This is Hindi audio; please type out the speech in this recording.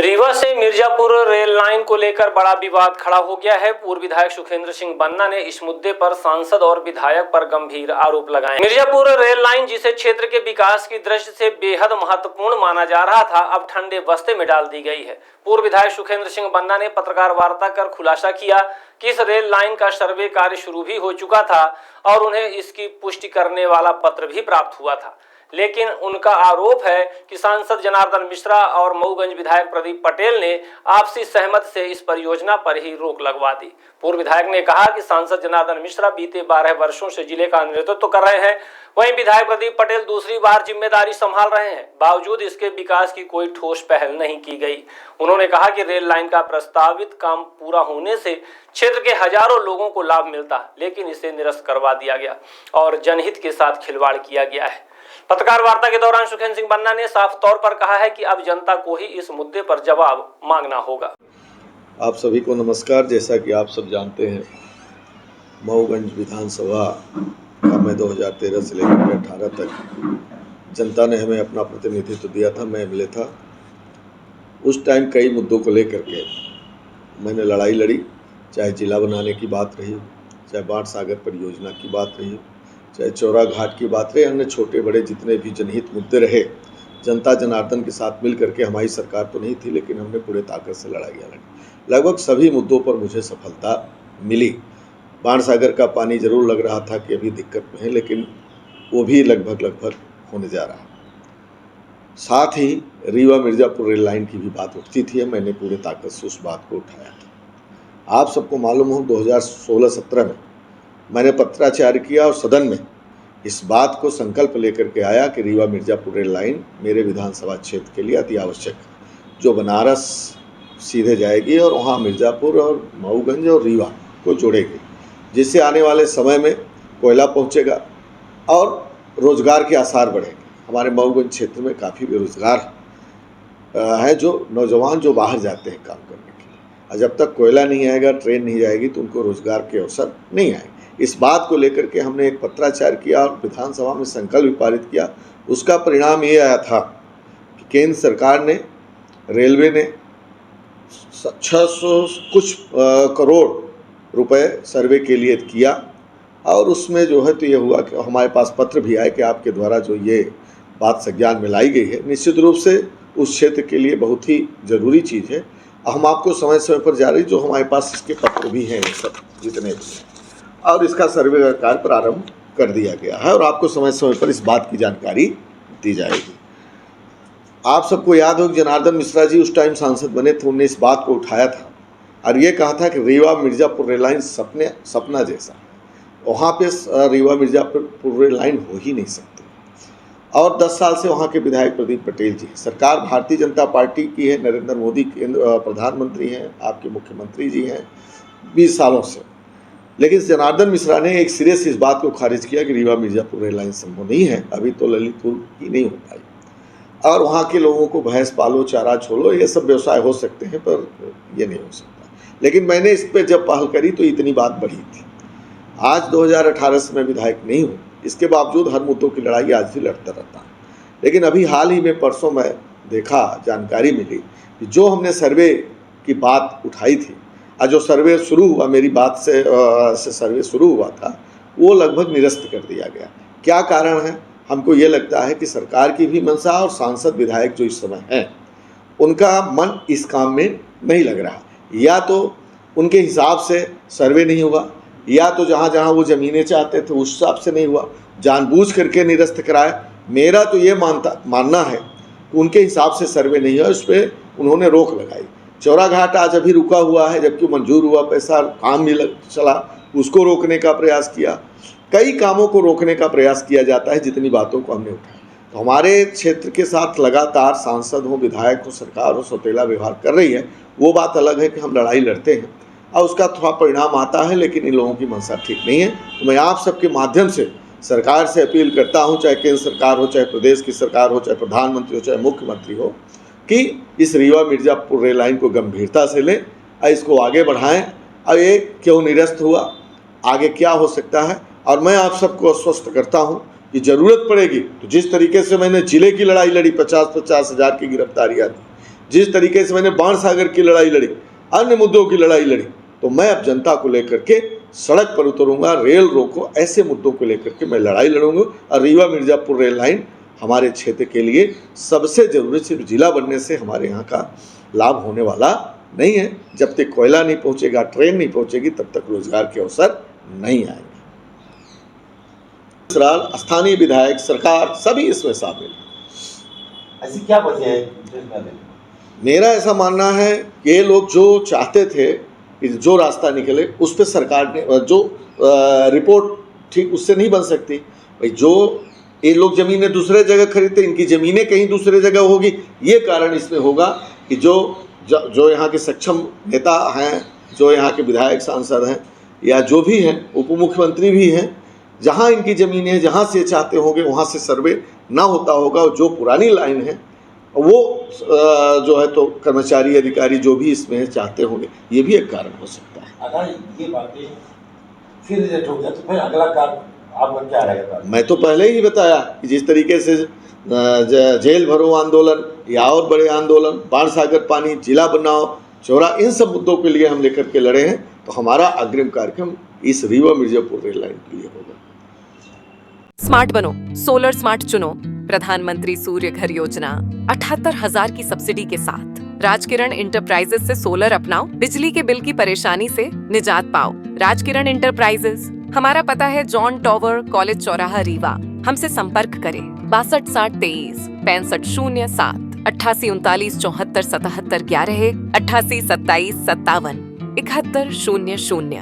रीवा से मिर्जापुर रेल लाइन को लेकर बड़ा विवाद खड़ा हो गया है। पूर्व विधायक सुखेंद्र सिंह बन्ना ने इस मुद्दे पर सांसद और विधायक पर गंभीर आरोप लगाए। मिर्जापुर रेल लाइन जिसे क्षेत्र के विकास की दृष्टि से बेहद महत्वपूर्ण माना जा रहा था, अब ठंडे बस्ते में डाल दी गई है। पूर्व विधायक सुखेंद्र सिंह बन्ना ने पत्रकार वार्ता कर खुलासा किया कि इस रेल लाइन का सर्वे कार्य शुरू भी हो चुका था और उन्हें इसकी पुष्टि करने वाला पत्र भी प्राप्त हुआ था, लेकिन उनका आरोप है कि सांसद जनार्दन मिश्रा और मऊगंज विधायक प्रदीप पटेल ने आपसी सहमति से इस परियोजना पर ही रोक लगवा दी। पूर्व विधायक ने कहा कि सांसद जनार्दन मिश्रा बीते 12 वर्षों से जिले का नेतृत्व कर रहे हैं, वहीं विधायक प्रदीप पटेल दूसरी बार जिम्मेदारी संभाल रहे हैं, बावजूद इसके विकास की कोई ठोस पहल नहीं की गई। उन्होंने कहा कि रेल लाइन का प्रस्तावित काम पूरा होने से क्षेत्र के हजारों लोगों को लाभ मिलता, लेकिन इसे निरस्त करवा दिया गया और जनहित के साथ खिलवाड़ किया गया है। पत्रकार वार्ता के दौरान सुखेंद्र सिंह बन्ना ने साफ तौर पर कहा है कि अब जनता को ही इस मुद्दे पर जवाब मांगना होगा। आप सभी को नमस्कार। जैसा कि आप सब जानते हैं, मऊगंज विधानसभा का मैं 2013 से लेकर 2018 तक जनता ने हमें अपना प्रतिनिधित्व दिया था, मैं एमएलए था। उस टाइम कई मुद्दों को लेकर के मैंने लड़ाई लड़ी, चाहे जिला बनाने की बात रही, चाहे बाढ़ सागर परियोजना की बात रही, चाहे चौरा घाट की बात रही, अन्य छोटे बड़े जितने भी जनहित मुद्दे रहे, जनता जनार्दन के साथ मिल करके, हमारी सरकार तो नहीं थी लेकिन हमने पूरे ताकत से लड़ाई लड़ी। लगभग सभी मुद्दों पर मुझे सफलता मिली। बाढ़ सागर का पानी जरूर लग रहा था कि अभी दिक्कत में है, लेकिन वो भी लगभग होने जा रहा है। साथ ही रीवा मिर्जापुर रेल लाइन की भी बात उठती थी, मैंने पूरे ताकत से उस बात को उठाया था। आप सबको मालूम हो 2016-17 में मैंने पत्राचार किया और सदन में इस बात को संकल्प लेकर के आया कि रीवा मिर्जापुर रेल लाइन मेरे विधानसभा क्षेत्र के लिए अति आवश्यक है, जो बनारस सीधे जाएगी और वहाँ मिर्जापुर और मऊगंज और रीवा को जोड़ेगी, जिससे आने वाले समय में कोयला पहुँचेगा और रोजगार के आसार बढ़ेंगे। हमारे मऊगंज क्षेत्र में काफ़ी बेरोजगार है, जो नौजवान जो बाहर जाते हैं काम करने के लिए, और जब तक कोयला नहीं आएगा, ट्रेन नहीं जाएगी, तो उनको रोजगार के अवसर नहीं आएंगे। इस बात को लेकर के हमने एक पत्राचार किया और विधानसभा में संकल्प भी पारित किया। उसका परिणाम ये आया था कि केंद्र सरकार ने, रेलवे ने 600 कुछ करोड़ रुपए सर्वे के लिए किया, और उसमें जो है तो ये हुआ कि हमारे पास पत्र भी आए कि आपके द्वारा जो ये बात संज्ञान में लाई गई है, निश्चित रूप से उस क्षेत्र के लिए बहुत ही ज़रूरी चीज़ है। हम आपको समय समय पर जारी, जो हमारे पास इसके पत्र भी हैं, सब जितने भी, और इसका सर्वे का कार्य प्रारंभ कर दिया गया है और आपको समय समय पर इस बात की जानकारी दी जाएगी। आप सबको याद हो कि जनार्दन मिश्रा जी उस टाइम सांसद बने थे, उन्होंने इस बात को उठाया था और ये कहा था कि रीवा मिर्जापुर रेल लाइन सपना जैसा, वहाँ पे रीवा मिर्जापुर रेल लाइन हो ही नहीं सकती। और 10 साल से वहाँ के विधायक प्रदीप पटेल जी, सरकार भारतीय जनता पार्टी की है, नरेंद्र मोदी केंद्र प्रधानमंत्री हैं, आपके मुख्यमंत्री जी हैं 20 सालों से, लेकिन जनार्दन मिश्रा ने एक सिरे से इस बात को खारिज किया कि रीवा मिर्जापुर रेल लाइन संभव नहीं है, अभी तो ललितपुर ही नहीं हो पाई, और वहाँ के लोगों को भैंस पालो, चारा छोड़ो, ये सब व्यवसाय हो सकते हैं पर ये नहीं हो सकता। लेकिन मैंने इस पर जब पहल करी तो इतनी बात बढ़ी थी। आज 2018 से मैं विधायक नहीं हूँ, इसके बावजूद हर मुद्दों की लड़ाई आज भी लड़ता रहता हूँ। लेकिन अभी हाल ही में परसों मैं देखा, जानकारी मिली कि जो हमने सर्वे की बात उठाई थी, जो सर्वे शुरू हुआ, मेरी बात से सर्वे शुरू हुआ था, वो लगभग निरस्त कर दिया गया। क्या कारण है? हमको ये लगता है कि सरकार की भी मंशा और सांसद विधायक जो इस समय हैं, उनका मन इस काम में नहीं लग रहा। या तो उनके हिसाब से सर्वे नहीं हुआ, या तो जहाँ जहाँ वो ज़मीनें चाहते थे उस हिसाब से नहीं हुआ, जानबूझ करके निरस्त कराया। मेरा तो ये मानना है कि उनके हिसाब से सर्वे नहीं हुआ, उस पर उन्होंने रोक लगाई। चौरा घाट आज अभी रुका हुआ है, जबकि मंजूर हुआ पैसा, काम भी चला, उसको रोकने का प्रयास किया। कई कामों को रोकने का प्रयास किया जाता है, जितनी बातों को हमने उठाया। तो हमारे क्षेत्र के साथ लगातार सांसद हो, विधायक हो, सरकार हो, सौतेला व्यवहार कर रही है, वो बात अलग है कि हम लड़ाई लड़ते हैं और उसका थोड़ा परिणाम आता है, लेकिन इन लोगों की मंशा ठीक नहीं है। तो मैं आप सबके माध्यम से सरकार से अपील करता हूँ, चाहे केंद्र सरकार हो, चाहे प्रदेश की सरकार हो, चाहे प्रधानमंत्री हो, चाहे मुख्यमंत्री हो, कि इस रीवा मिर्जापुर रेल लाइन को गंभीरता से लें और इसको आगे बढ़ाएं। और ये क्यों निरस्त हुआ, आगे क्या हो सकता है, और मैं आप सबको आश्वस्त करता हूँ कि ज़रूरत पड़ेगी तो जिस तरीके से मैंने जिले की लड़ाई लड़ी, 50-50 हज़ार की गिरफ्तारियाँ दी, जिस तरीके से मैंने बाणसागर की लड़ाई लड़ी, अन्य मुद्दों की लड़ाई लड़ी, तो मैं अब जनता को लेकर के सड़क पर उतरूंगा, रेल रोको, ऐसे मुद्दों को लेकर के मैं लड़ाई लड़ूंगा। और रीवा मिर्ज़ापुर रेल लाइन हमारे क्षेत्र के लिए सबसे जरूरी, सिर्फ जिला बनने से हमारे यहाँ का लाभ होने वाला नहीं है। जब तक कोयला नहीं पहुंचेगा, ट्रेन नहीं पहुंचेगी, तब तक रोजगार के अवसर नहीं आएंगे। स्थानीय विधायक, सरकार, सभी इसमें शामिल। ऐसी क्या वजह है? मेरा ऐसा मानना है कि ये लोग जो चाहते थे कि जो रास्ता निकले, उस पर सरकार ने जो रिपोर्ट ठीक उससे नहीं बन सकती। भाई जो ये लोग ज़मीनें दूसरे जगह खरीदते, इनकी ज़मीनें कहीं दूसरे जगह होगी, ये कारण इसमें होगा कि जो यहाँ के सक्षम नेता हैं, जो यहाँ के विधायक, सांसद हैं, या जो भी हैं, उप मुख्यमंत्री भी हैं, जहाँ इनकी ज़मीनें, जहाँ से चाहते होंगे वहाँ से सर्वे ना होता होगा। और जो पुरानी लाइन है वो जो है तो कर्मचारी, अधिकारी जो भी इसमें चाहते होंगे, ये भी एक कारण हो सकता है। अगर ये बातें फिर रिजेक्ट हो जाए तो फिर अगला कार्य आपका क्या रहेगा? मैं तो पहले ही बताया कि जिस तरीके से जेल भरो आंदोलन या और बड़े आंदोलन, बाणसागर पानी, जिला बनाओ, चौरा, इन सब मुद्दों के लिए हम लेकर के लड़े हैं, तो हमारा अग्रिम कार्यक्रम इस रीवा मिर्ज़ापुर रेल लाइन के लिए होगा। स्मार्ट बनो, सोलर स्मार्ट चुनो। प्रधानमंत्री सूर्य घर योजना 78,000 की सब्सिडी के साथ राजकिरण इंटरप्राइजेस से सोलर अपनाओ, बिजली के बिल की परेशानी से निजात पाओ। राजकिरण इंटरप्राइजेस, हमारा पता है जॉन टॉवर, कॉलेज चौराहा, रीवा। हमसे संपर्क करें 62 60 23 65 07 88 39 74 77 11 88 27 57 71 00।